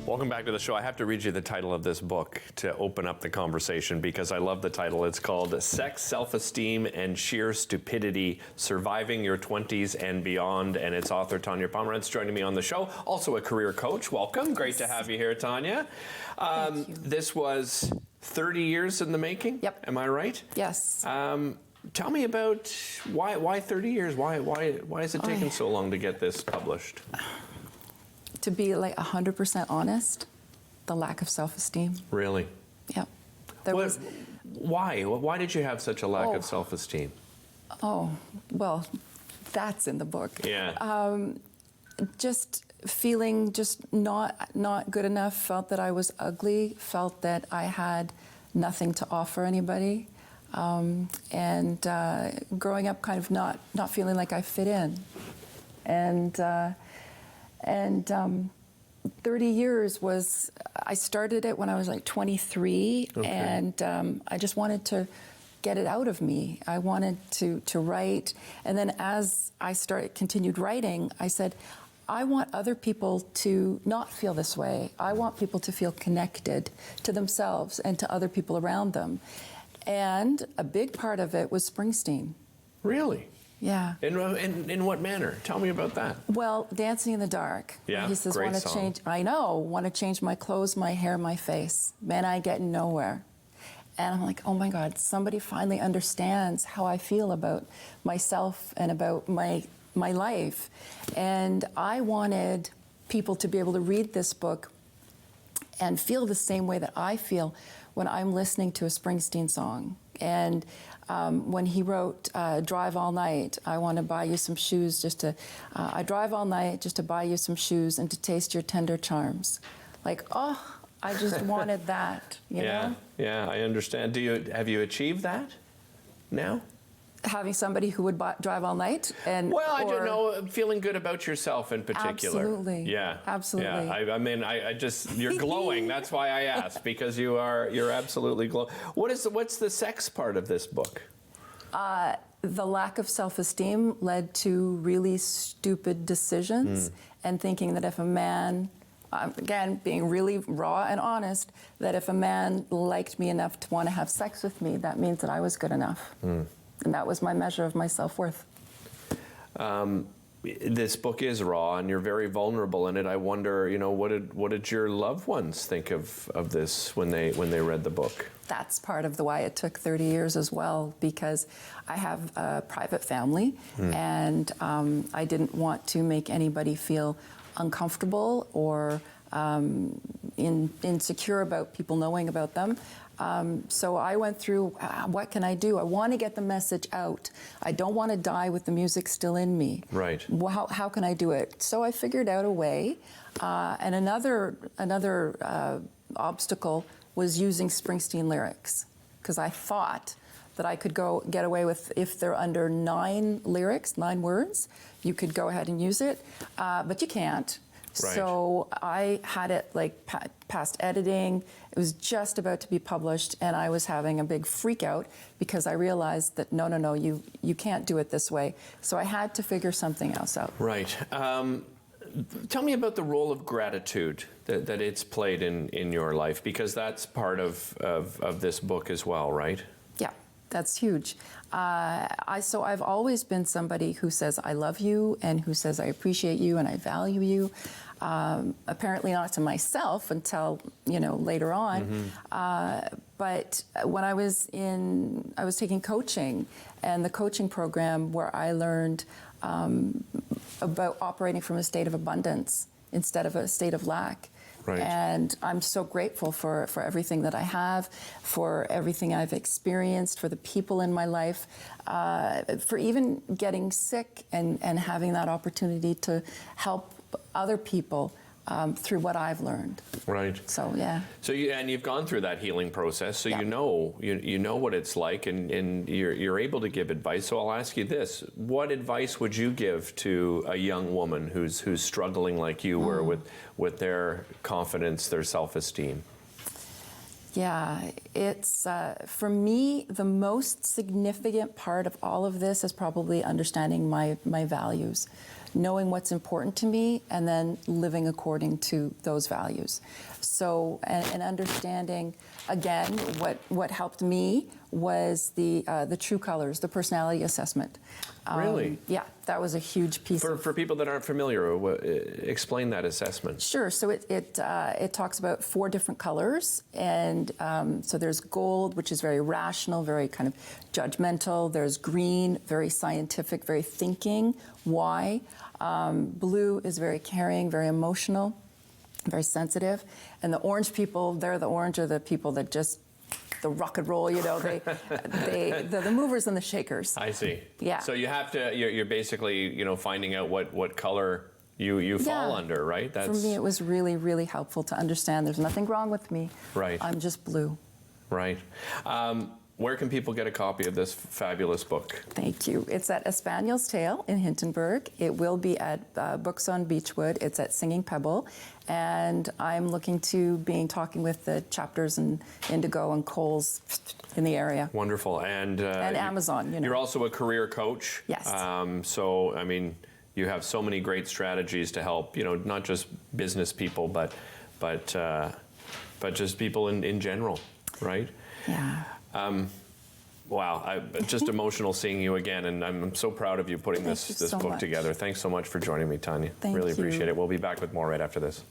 Welcome back to the show. I have to read you the title of this book to open up the conversation because I love the title. It's called Sex, Self-Esteem, and Sheer Stupidity, Surviving Your 20s and Beyond. And its author, Tonya Pomerantz, joining me on the show. Also a career coach. Welcome. Great to have you here, Tonya. Thank you. This was 30 years in the making? Yep. Am I right? Yes. Tell me about why 30 years? Why is it taking so long to get this published? To be like 100% honest, the lack of self-esteem. Really? Yep. Why? Why did you have such a lack of self-esteem? Oh, well, that's in the book. Yeah. Just feeling just not good enough, felt that I was ugly, felt that I had nothing to offer anybody, and growing up kind of not feeling like I fit in. And 30 years was, I started it when I was like 23, okay. and I just wanted to get it out of me. I wanted to write, and then as I continued writing, I said, I want other people to not feel this way. I want people to feel connected to themselves and to other people around them. And a big part of it was Springsteen. Really? Yeah. In what manner? Tell me about that. Well, Dancing in the Dark. Yeah, he says, great want to song. change. I know, want to change my clothes, my hair, my face. Man, I get nowhere. And I'm like, oh my God, somebody finally understands how I feel about myself and about my life. And I wanted people to be able to read this book and feel the same way that I feel when I'm listening to a Springsteen song. And when he wrote Drive All Night, I want to buy you some shoes just to, I drive all night just to buy you some shoes and to taste your tender charms. Like, oh, I just wanted that, you know? Yeah, I understand. Have you achieved that now? Having somebody who would drive all night and I don't know, feeling good about yourself in particular. Absolutely. Yeah. Absolutely. Yeah. I mean, I just, you're glowing. That's why I asked, because you're absolutely glowing. What's the sex part of this book? The lack of self-esteem led to really stupid decisions and thinking that if a man, again, being really raw and honest, that if a man liked me enough to want to have sex with me, that means that I was good enough. And that was my measure of my self-worth. This book is raw, and you're very vulnerable in it. I wonder, what did your loved ones think of this when they read the book? That's part of why it took 30 years as well, because I have a private family, and I didn't want to make anybody feel uncomfortable or insecure about people knowing about them. So I went through, what can I do? I want to get the message out. I don't want to die with the music still in me. Right. Well, how can I do it? So I figured out a way. And another obstacle was using Springsteen lyrics, because I thought that I could get away with, if they're under 9 lyrics, 9 words, you could go ahead and use it, but you can't. Right. So I had it like past editing. It was just about to be published, and I was having a big freak out because I realized that no, you can't do it this way. So I had to figure something else out. Right. Tell me about the role of gratitude that it's played in your life, because that's part of this book as well, right? Yeah, that's huge. So I've always been somebody who says I love you and who says I appreciate you and I value you. Apparently not to myself until later on. But when I was taking coaching, and the coaching program where I learned about operating from a state of abundance instead of a state of lack. Right. And I'm so grateful for everything that I have, for everything I've experienced, for the people in my life, for even getting sick and having that opportunity to help other people through what I've learned. Right. So yeah. So you've gone through that healing process, so Yeah. you know what it's like, and you're able to give advice. So I'll ask you this: what advice would you give to a young woman who's struggling like you were with their confidence, their self-esteem? Yeah, it's for me, the most significant part of all of this is probably understanding my values. knowing what's important to me and then living according to those values. So, and understanding, again, what helped me was the true colors, the personality assessment. Really? Yeah, that was a huge piece. For people that aren't familiar, explain that assessment. Sure. So it talks about 4 different colors, and so there's gold, which is very rational, very kind of judgmental. There's green, very scientific, very thinking. Why? Blue is very caring, very emotional, very sensitive, and the orange people, are the people that just the rock and roll, they're the movers and the shakers. I see. Yeah. So you have to, you're basically, finding out what color you fall under, right? For me, it was really, really helpful to understand there's nothing wrong with me. Right. I'm just blue. Right. Where can people get a copy of this fabulous book? Thank you. It's at Espanol's Tale in Hintonburg. It will be at Books on Beechwood. It's at Singing Pebble. And I'm looking to talking with the chapters in Indigo and Kohl's in the area. Wonderful. And Amazon, You're also a career coach. Yes. So, I mean, you have so many great strategies to help, not just business people, but just people in general, right? Yeah. Wow, just emotional seeing you again, and I'm so proud of you putting this so book much. together. Thanks so much for joining me, Tonya. Thank really you. appreciate it. We'll be back with more right after this.